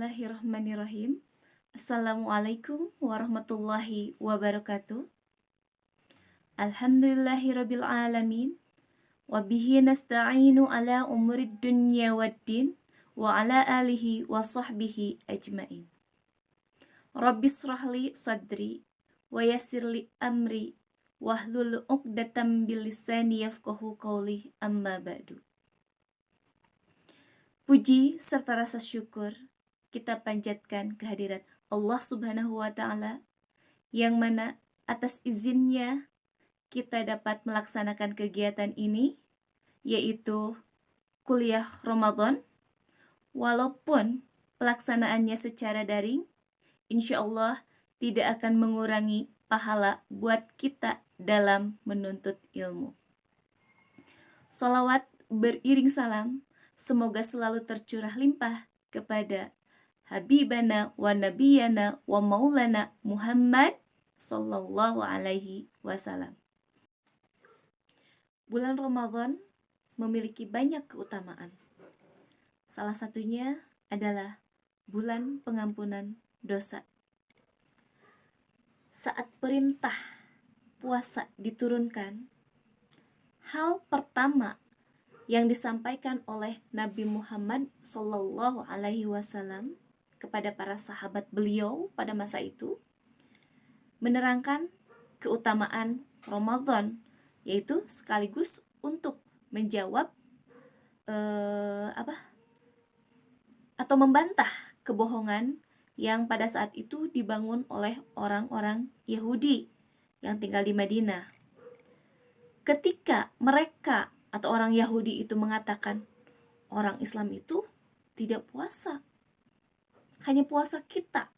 Bismillahirrahmanirrahim. Assalamualaikum warahmatullahi wabarakatuh. Alhamdulillahirabbil alamin. Wa bihi nasta'inu ala umurid dunya waddin wa ala alihi wa sahbihi ajmain. Rabbis shrahli sadri wa yassirli amri wahlul 'uqdatam bil lisani yafqahu qawli, amma ba'du. Puji serta rasa syukur kita panjatkan kehadirat Allah Subhanahu wa Ta'ala, yang mana atas izinnya kita dapat melaksanakan kegiatan ini, yaitu kuliah Ramadan. Walaupun pelaksanaannya secara daring, insya Allah tidak akan mengurangi pahala buat kita dalam menuntut ilmu. Salawat beriring salam semoga selalu tercurah limpah kepada Habibana wa Nabiyana wa Maulana Muhammad sallallahu alaihi wasallam. Bulan Ramadan memiliki banyak keutamaan. Salah satunya adalah bulan pengampunan dosa. Saat perintah puasa diturunkan, hal pertama yang disampaikan oleh Nabi Muhammad sallallahu alaihi wasallam kepada para sahabat beliau pada masa itu menerangkan keutamaan Ramadan, yaitu sekaligus untuk menjawab atau membantah kebohongan yang pada saat itu dibangun oleh orang-orang Yahudi yang tinggal di Madinah. Ketika mereka atau orang Yahudi itu mengatakan orang Islam itu tidak puasa, hanya puasa kita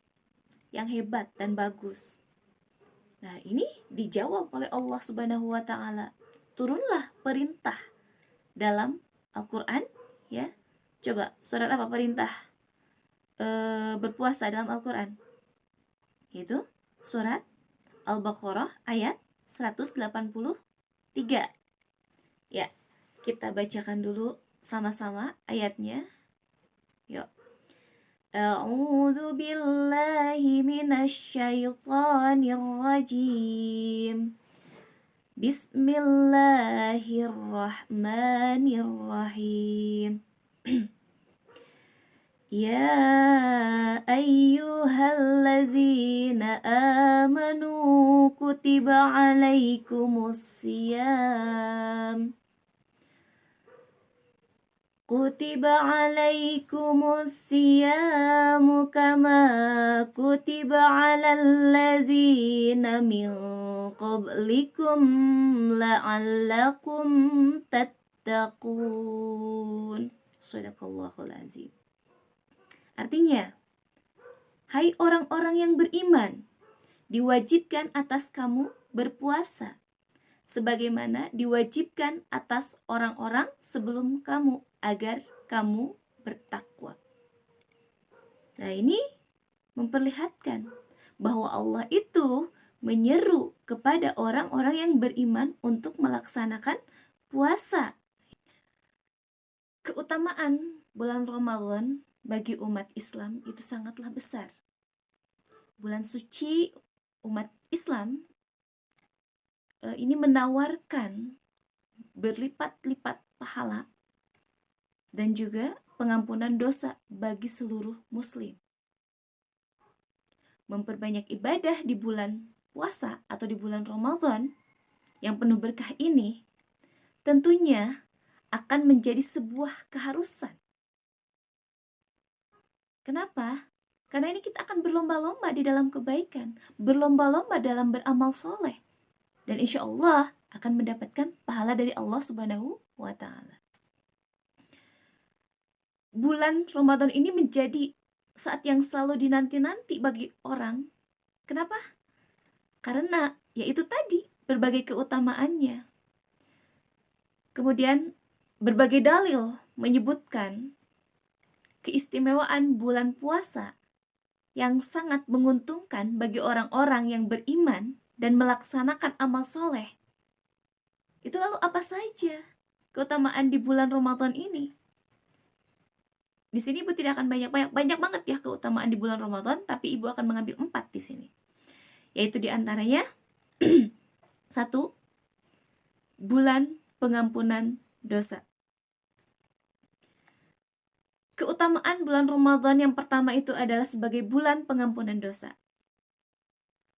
yang hebat dan bagus. Nah, ini dijawab oleh Allah Subhanahu wa Ta'ala. Turunlah perintah dalam Al-Quran, ya. Coba, surat apa perintah berpuasa dalam Al-Quran? Yaitu surat Al-Baqarah ayat 183. Ya, kita bacakan dulu sama-sama ayatnya. Yuk. A'udzu billahi minasy syaithanir rajim. Bismillahirrahmanirrahim. Ya ayyuhalladzina amanu kutiba alaikumusiyam. Kutiba alaikumusiyam kama kutiba alal ladzina min qablikum la'allakum tattaqun. Shadaqallahul azim. Artinya, hai orang-orang yang beriman, diwajibkan atas kamu berpuasa sebagaimana diwajibkan atas orang-orang sebelum kamu, agar kamu bertakwa. Nah, ini memperlihatkan bahwa Allah itu menyeru kepada orang-orang yang beriman untuk melaksanakan puasa. Keutamaan bulan Ramadan bagi umat Islam itu sangatlah besar. Bulan suci umat Islam ini menawarkan berlipat-lipat pahala dan juga pengampunan dosa bagi seluruh muslim. Memperbanyak ibadah di bulan puasa atau di bulan Ramadan yang penuh berkah ini tentunya akan menjadi sebuah keharusan. Kenapa? Karena ini kita akan berlomba-lomba di dalam kebaikan, berlomba-lomba dalam beramal soleh, dan insya Allah akan mendapatkan pahala dari Allah Subhanahu wa Ta'ala. Bulan Ramadan ini menjadi saat yang selalu dinanti-nanti bagi orang. Kenapa? Karena yaitu tadi berbagai keutamaannya. Kemudian berbagai dalil menyebutkan keistimewaan bulan puasa yang sangat menguntungkan bagi orang-orang yang beriman dan melaksanakan amal soleh. Itu lalu apa saja keutamaan di bulan Ramadan ini? di sini Ibu tidak akan banyak banget ya keutamaan di bulan Ramadan, tapi Ibu akan mengambil 4 di sini. Yaitu diantaranya 1. Bulan pengampunan dosa. Keutamaan bulan Ramadan yang pertama itu adalah sebagai bulan pengampunan dosa.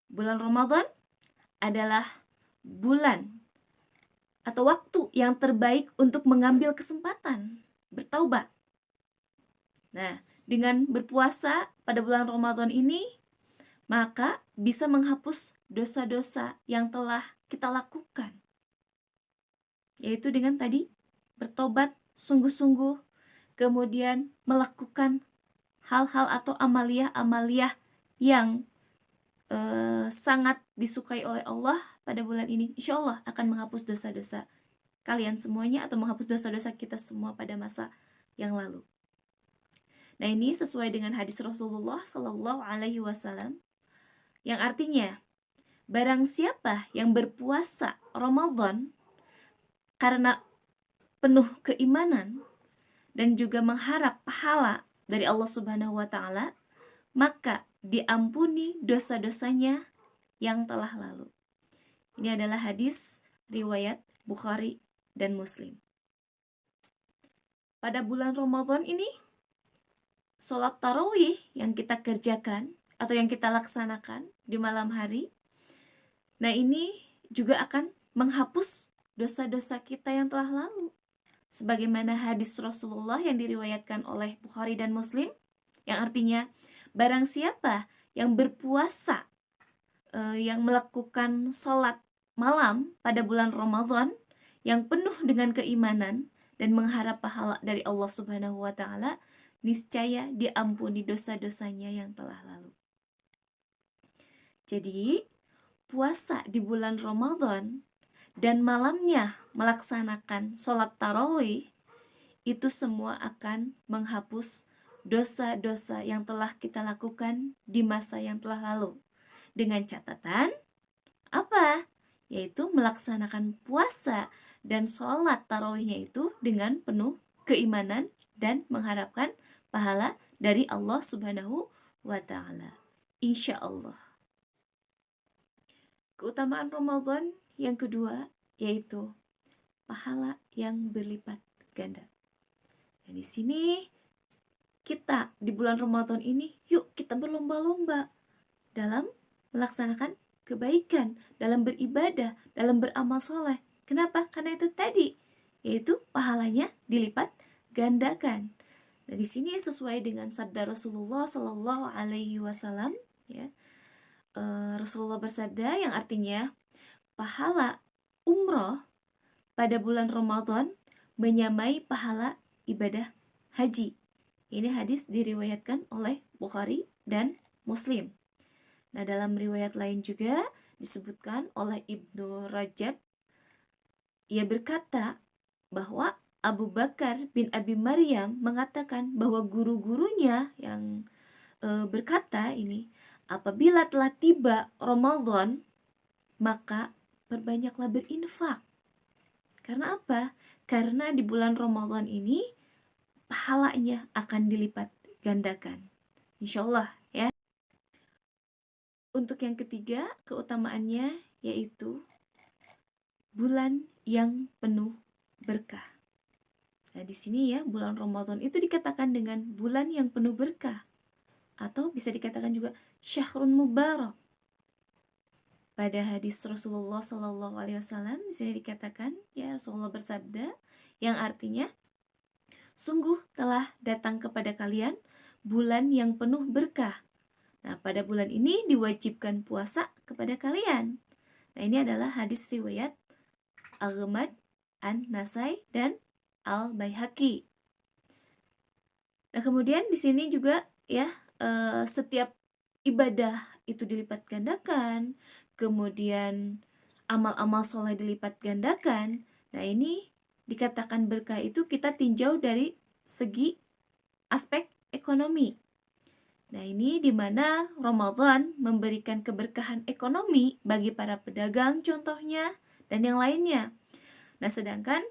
Bulan Ramadan adalah bulan atau waktu yang terbaik untuk mengambil kesempatan bertaubat. Nah, dengan berpuasa pada bulan Ramadan ini, maka bisa menghapus dosa-dosa yang telah kita lakukan. Yaitu dengan tadi bertobat sungguh-sungguh, kemudian melakukan hal-hal atau amalia-amalia yang sangat disukai oleh Allah pada bulan ini. Insya Allah akan menghapus dosa-dosa kalian semuanya atau menghapus dosa-dosa kita semua pada masa yang lalu. Nah, ini sesuai dengan hadis Rasulullah Shallallahu Alaihi Wasallam yang artinya barang siapa yang berpuasa Ramadan karena penuh keimanan dan juga mengharap pahala dari Allah Subhanahu wa taala, maka diampuni dosa-dosanya yang telah lalu. Ini adalah hadis riwayat Bukhari dan Muslim. Pada bulan Ramadan ini, sholat tarawih yang kita kerjakan atau yang kita laksanakan di malam hari, nah ini juga akan menghapus dosa-dosa kita yang telah lalu. Sebagaimana hadis Rasulullah yang diriwayatkan oleh Bukhari dan Muslim, yang artinya barang siapa yang berpuasa, yang melakukan sholat malam pada bulan Ramadan yang penuh dengan keimanan dan mengharap pahala dari Allah Subhanahu wa taala, niscaya diampuni dosa-dosanya yang telah lalu. Jadi, puasa di bulan Ramadan dan malamnya melaksanakan sholat tarawih, itu semua akan menghapus dosa-dosa yang telah kita lakukan di masa yang telah lalu. Dengan catatan, apa? Yaitu melaksanakan puasa dan sholat tarawihnya itu dengan penuh keimanan dan mengharapkan pahala dari Allah Subhanahu wa ta'ala. Insya Allah. Keutamaan Ramadan yang kedua yaitu pahala yang berlipat ganda. Nah, di sini kita di bulan Ramadan ini, yuk kita berlomba-lomba dalam melaksanakan kebaikan, dalam beribadah, dalam beramal soleh. Kenapa? Karena itu tadi, yaitu pahalanya dilipat gandakan. Nah, di sini sesuai dengan sabda Rasulullah Sallallahu Alaihi Wasallam, ya. Rasulullah bersabda yang artinya pahala umroh pada bulan Ramadan menyamai pahala ibadah haji. Ini hadis diriwayatkan oleh Bukhari dan Muslim. Nah, dalam riwayat lain juga disebutkan oleh Ibnu Rajab, ia berkata bahwa Abu Bakar bin Abi Maryam mengatakan bahwa guru-gurunya yang berkata ini, apabila telah tiba Ramadan, maka perbanyaklah berinfak. Karena apa? Karena di bulan Ramadan ini pahalanya akan dilipat gandakan. Insya Allah ya. Untuk yang ketiga, keutamaannya yaitu bulan yang penuh berkah. Nah, di sini ya, bulan Ramadan itu dikatakan dengan bulan yang penuh berkah, atau bisa dikatakan juga Syahrun Mubarak. Pada hadis Rasulullah Sallallahu Alaihi Wasallam di sini dikatakan, ya, Rasulullah bersabda yang artinya, sungguh telah datang kepada kalian bulan yang penuh berkah. Nah, pada bulan ini diwajibkan puasa kepada kalian. Nah, ini adalah hadis riwayat Ahmad, An-Nasai, dan Al-Baihaqi. Nah, kemudian di sini juga ya, setiap ibadah itu dilipat gandakan, kemudian amal-amal soleh dilipat gandakan. Nah, ini dikatakan berkah itu kita tinjau dari segi aspek ekonomi. Nah, ini di mana Ramadan memberikan keberkahan ekonomi bagi para pedagang contohnya dan yang lainnya. Nah, sedangkan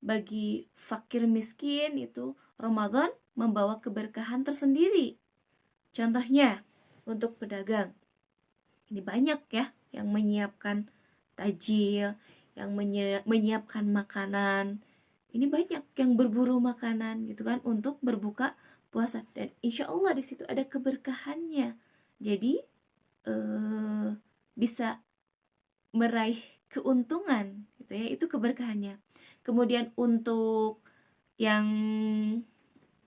bagi fakir miskin itu Ramadan membawa keberkahan tersendiri. Contohnya, untuk pedagang, ini banyak ya yang menyiapkan tajil, yang menyiapkan makanan. Ini banyak yang berburu makanan gitu kan untuk berbuka puasa, dan insya Allah di situ ada keberkahannya. Jadi bisa meraih keuntungan gitu ya, itu keberkahannya. Kemudian untuk yang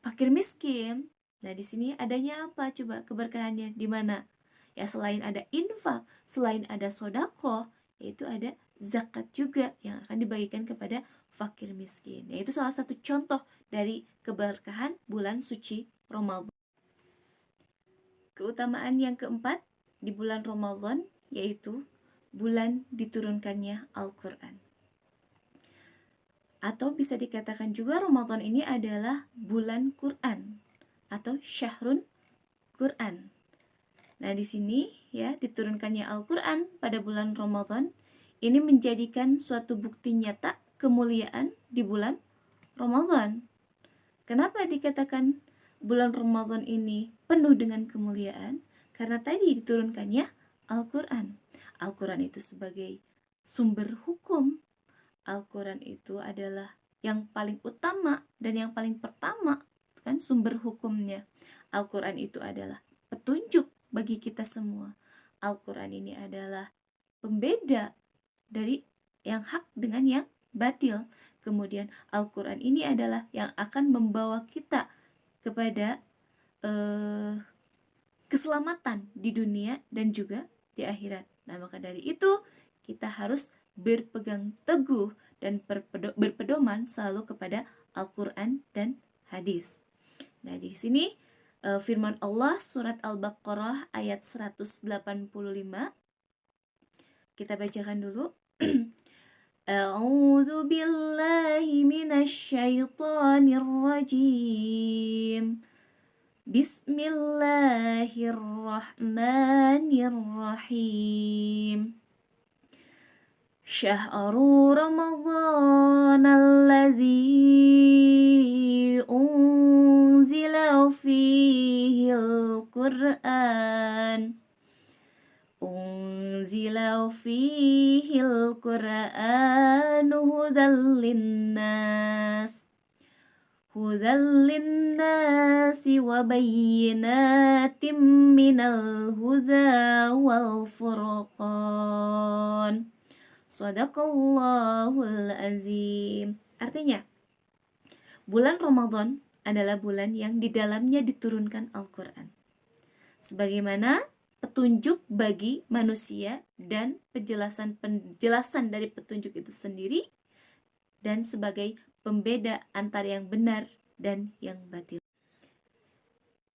fakir miskin, nah di sini adanya apa coba keberkahannya di mana? Ya selain ada infak, selain ada sodako, yaitu ada zakat juga yang akan dibagikan kepada fakir miskin. Yaitu salah satu contoh dari keberkahan bulan suci Ramadan. Keutamaan yang keempat di bulan Ramadan yaitu bulan diturunkannya Al-Quran. Atau bisa dikatakan juga Ramadan ini adalah bulan Quran atau Syahrun Quran. Nah, di sini ya diturunkannya Al-Quran pada bulan Ramadan ini menjadikan suatu bukti nyata kemuliaan di bulan Ramadan. Kenapa dikatakan bulan Ramadan ini penuh dengan kemuliaan? Karena tadi diturunkannya Al-Quran. Al-Quran itu sebagai sumber hukum. Al-Quran itu adalah yang paling utama dan yang paling pertama kan sumber hukumnya. Al-Quran itu adalah petunjuk bagi kita semua. Al-Quran ini adalah pembeda dari yang hak dengan yang batil. Kemudian Al-Quran ini adalah yang akan membawa kita kepada keselamatan di dunia dan juga di akhirat. Nah, maka dari itu kita harus berpegang teguh dan berpedoman selalu kepada Al-Quran dan hadis. Nah, di sini firman Allah surat Al-Baqarah ayat 185. Kita bacakan dulu. A'udzu billahi minasyaitonir rajim. Bismillahirrahmanirrahim. Syahru Ramadan alladzi unzila fihi al-Qur'an. Unzila fihi al-Qur'an hudan linnas. Hudan linnasi wa bayyinatin minal huda wal furqan. Shadaqallahul azim. Artinya, bulan Ramadan adalah bulan yang di dalamnya diturunkan Al-Quran sebagaimana petunjuk bagi manusia dan penjelasan dari petunjuk itu sendiri, dan sebagai pembeda antara yang benar dan yang batil.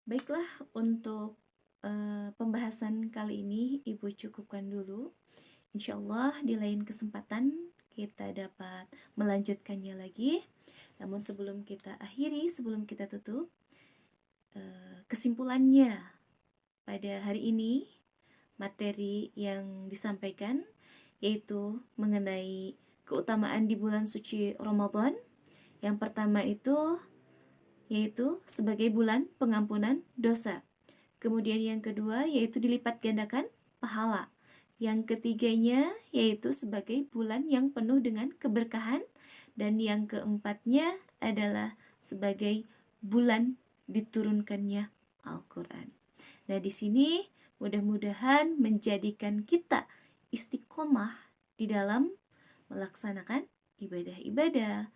Baiklah, untuk pembahasan kali ini Ibu cukupkan dulu. Insya Allah di lain kesempatan kita dapat melanjutkannya lagi. Namun sebelum kita akhiri, sebelum kita tutup, kesimpulannya pada hari ini materi yang disampaikan yaitu mengenai keutamaan di bulan suci Ramadan. Yang pertama itu yaitu sebagai bulan pengampunan dosa. Kemudian yang kedua yaitu dilipat gandakan pahala. Yang ketiganya yaitu sebagai bulan yang penuh dengan keberkahan. Dan yang keempatnya adalah sebagai bulan diturunkannya Al-Quran. Nah, di sini mudah-mudahan menjadikan kita istiqomah di dalam melaksanakan ibadah-ibadah,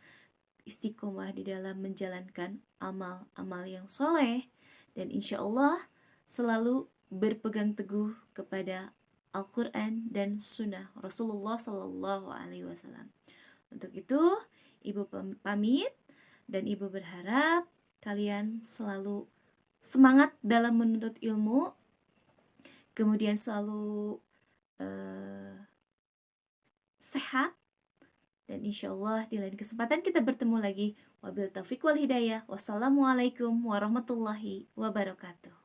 istiqomah di dalam menjalankan amal-amal yang soleh, dan insya Allah selalu berpegang teguh kepada Al-Quran dan Sunnah Rasulullah Sallallahu Alaihi Wasallam. Untuk itu, Ibu pamit dan Ibu berharap kalian selalu semangat dalam menuntut ilmu, kemudian selalu sehat, dan insya Allah di lain kesempatan kita bertemu lagi. Wabil taufiq wal hidayah. Wassalamualaikum warahmatullahi wabarakatuh.